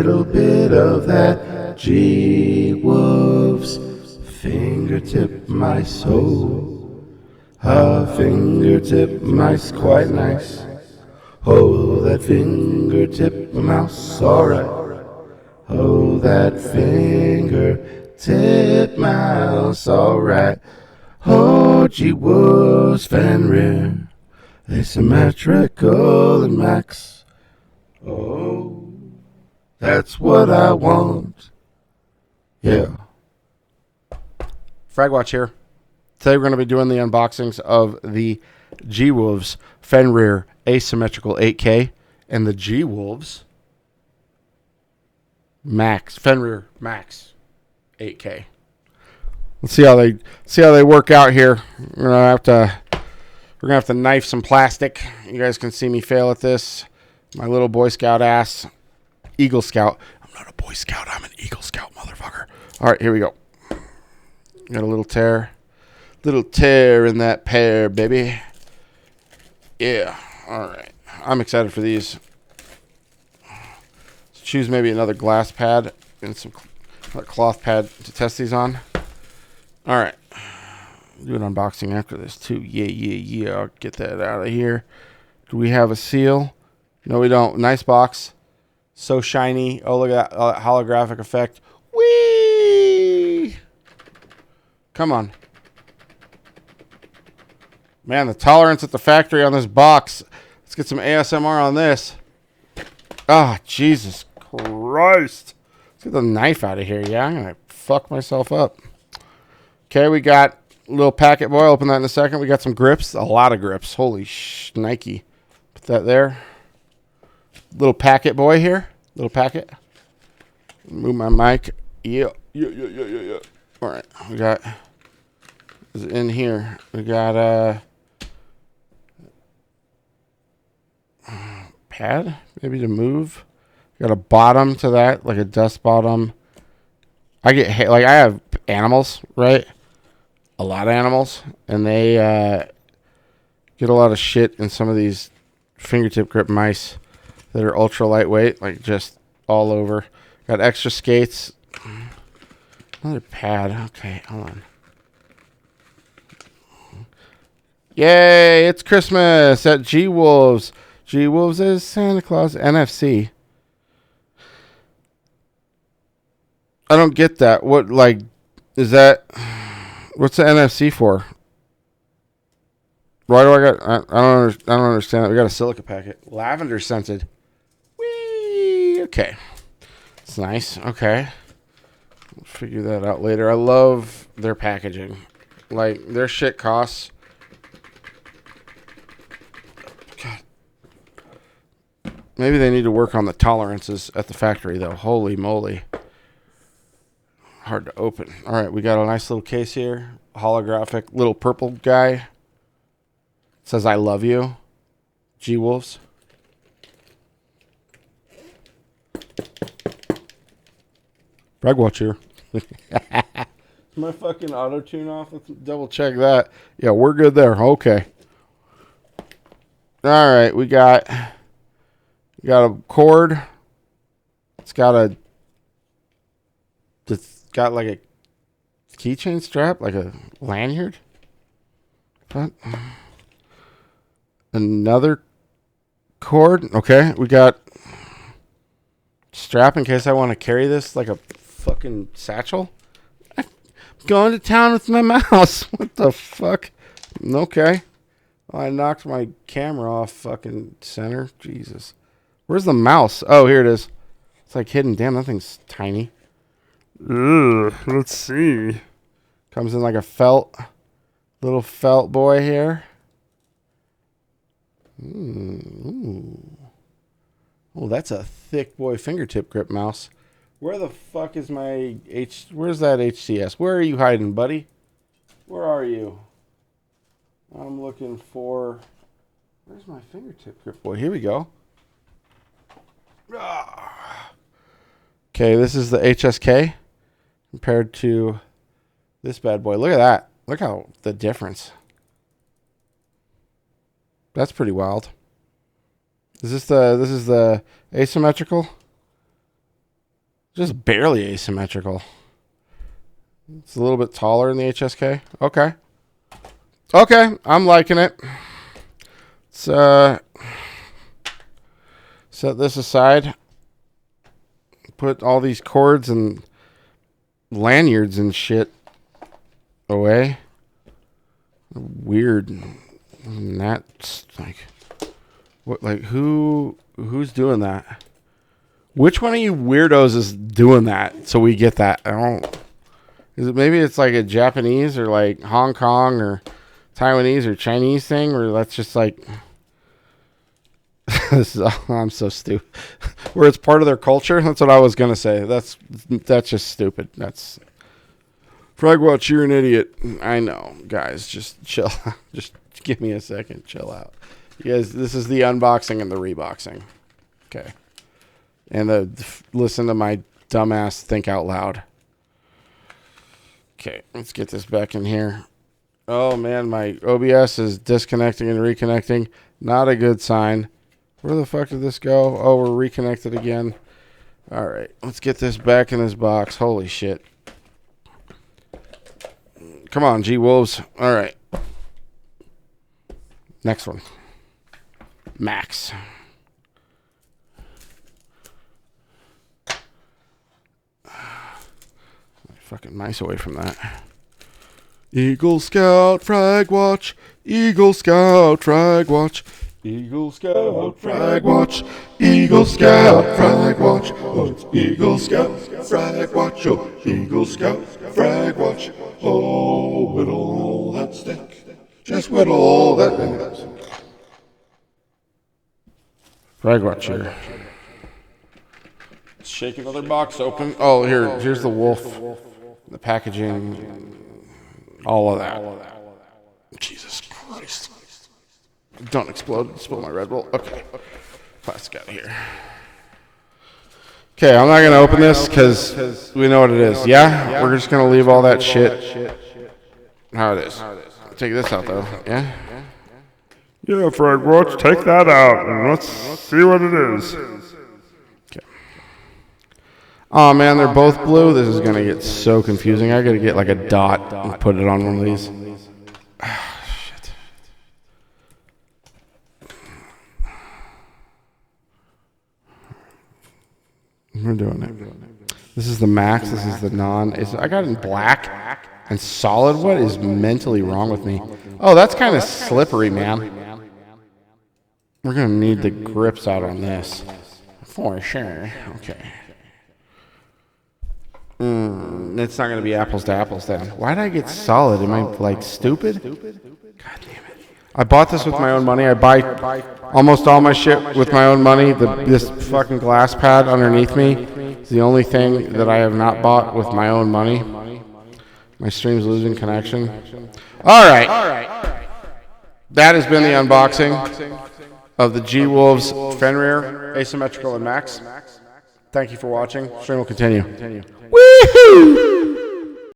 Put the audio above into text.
little bit of that G-Wolves. Fingertip my soul. A fingertip mice quite nice. Oh, that fingertip mouse, alright. Oh, that fingertip mouse, alright. Oh, G-Wolves, Fenrir, Asymmetrical and Max. Oh, that's what I want. Yeah. FragWatch here. Today we're going to be doing the unboxings of the G-Wolves Fenrir Asymmetrical 8K and the G-Wolves Fenrir Max 8K. Let's see how they work out here. We're gonna have to knife some plastic. You guys can see me fail at this. My little Boy Scout ass. Eagle Scout. I'm not a Boy Scout, I'm an Eagle Scout, motherfucker. Alright, here we go. Got a little tear. Little tear in that pear, baby. Yeah. Alright. I'm excited for these. Let's choose maybe another glass pad and some cloth pad to test these on. Alright. Do an unboxing after this too. Yeah. I'll get that out of here. Do we have a seal? No, we don't. Nice box. So shiny. Oh, look at that holographic effect. Whee! Come on. Man, the tolerance at the factory on this box. Let's get some ASMR on this. Ah, oh, Jesus Christ. Let's get the knife out of here. Yeah, I'm going to fuck myself up. Okay, we got a little packet boy. I'll open that in a second. We got some grips. A lot of grips. Holy Nike. Put that there. Little packet boy here. Little packet. Move my mic. Yeah. All right. We got is in here. We got pad maybe to move. Got a bottom to that, like a dust bottom. I have animals, right? A lot of animals, and they get a lot of shit in some of these fingertip grip mice that are ultra lightweight, like just all over. Got extra skates. Another pad. Okay, hold on. Yay, it's Christmas at G-Wolves. G-Wolves is Santa Claus. NFC. I don't get that. What, like, is that... What's the NFC for? Why do I got... I don't understand it. We got a silica packet. Lavender scented. Whee! Okay. It's nice. Okay. We'll figure that out later. I love their packaging. Like, their shit costs... God. Maybe they need to work on the tolerances at the factory, though. Holy moly. Hard to open. All right, we got a nice little case here. Holographic little purple guy. It says, I love you. G-Wolves. FragWatch here. My fucking auto-tune off? Let's double check that. Yeah, we're good there. Okay. All right, we got a cord. It's got like a keychain strap, like a lanyard. What? Another cord. Okay, we got strap in case I want to carry this like a fucking satchel. I'm going to town with my mouse. What the fuck? Okay. Oh, I knocked my camera off fucking center. Jesus. Where's the mouse? Oh, here it is. It's like hidden. Damn, that thing's tiny. Ugh, let's see. Comes in like a little felt boy here. Ooh. Oh, that's a thick boy fingertip grip mouse. Where the fuck is my where's that HTS? Where are you hiding, buddy? Where are you? I'm looking for, where's my fingertip grip boy? Here we go. Okay, this is the HSK. Compared to this bad boy. Look at that. Look how the difference. That's pretty wild. This is the asymmetrical? Just barely asymmetrical. It's a little bit taller in the HSK. Okay. Okay, I'm liking it. Let's set this aside. Put all these cords and lanyards and shit away. Weird. And that's like, what? Like who's doing that? Which one of you weirdos is doing that? So we get that. I don't. Is it maybe it's like a Japanese or like Hong Kong or Taiwanese or Chinese thing, or that's just like. I'm so stupid. Where it's part of their culture. That's what I was gonna say. That's just stupid. That's FragWatch. You're an idiot. I know, guys. Just chill. Just give me a second. Chill out. You guys, this is the unboxing and the reboxing. Okay. And listen to my dumbass think out loud. Okay, let's get this back in here. Oh man, my OBS is disconnecting and reconnecting. Not a good sign. Where the fuck did this go? Oh, we're reconnected again. All right, let's get this back in this box. Holy shit. Come on, G-Wolves. All right. Next one. Max. Fucking mice away from that. Eagle Scout FragWatch. Eagle Scout FragWatch. Eagle Scout FragWatch. Eagle Scout FragWatch. Oh, it's Eagle Scout FragWatch. Oh, Eagle Scout FragWatch. Oh, whittle that stick. Just whittle that stick. FragWatch here. Let's shake another box open. Oh, here's the wolf. The packaging. All of that. Jesus Christ. Don't explode. Spill my Red Bull. Okay. Plastic out of here. Okay, I'm not going to open this because we know what it is. Yeah? We're just going to leave all that shit how it is. Take this out, though. Yeah? Yeah, FragWatch, take that out and let's see what it is. Okay. Oh, man, they're both blue. This is going to get so confusing. I got to get like a dot and put it on one of these. We're doing it. This is the max. This is the non. I got it in black and solid. What is mentally wrong with me? Oh, that's kind of slippery, man. We're going to need the grips out on this. For sure. Okay. It's not going to be apples to apples then. Why did I get solid? Am I like stupid? God damn it. I bought this with my own money. I buy almost all my shit with my own money. This fucking glass pad underneath me is the only thing that I have not bought with my own money. My stream's losing connection. All right. That has been the unboxing of the G-Wolves Fenrir, Asymmetrical, and Max. Thank you for watching. Stream will continue. Woohoo!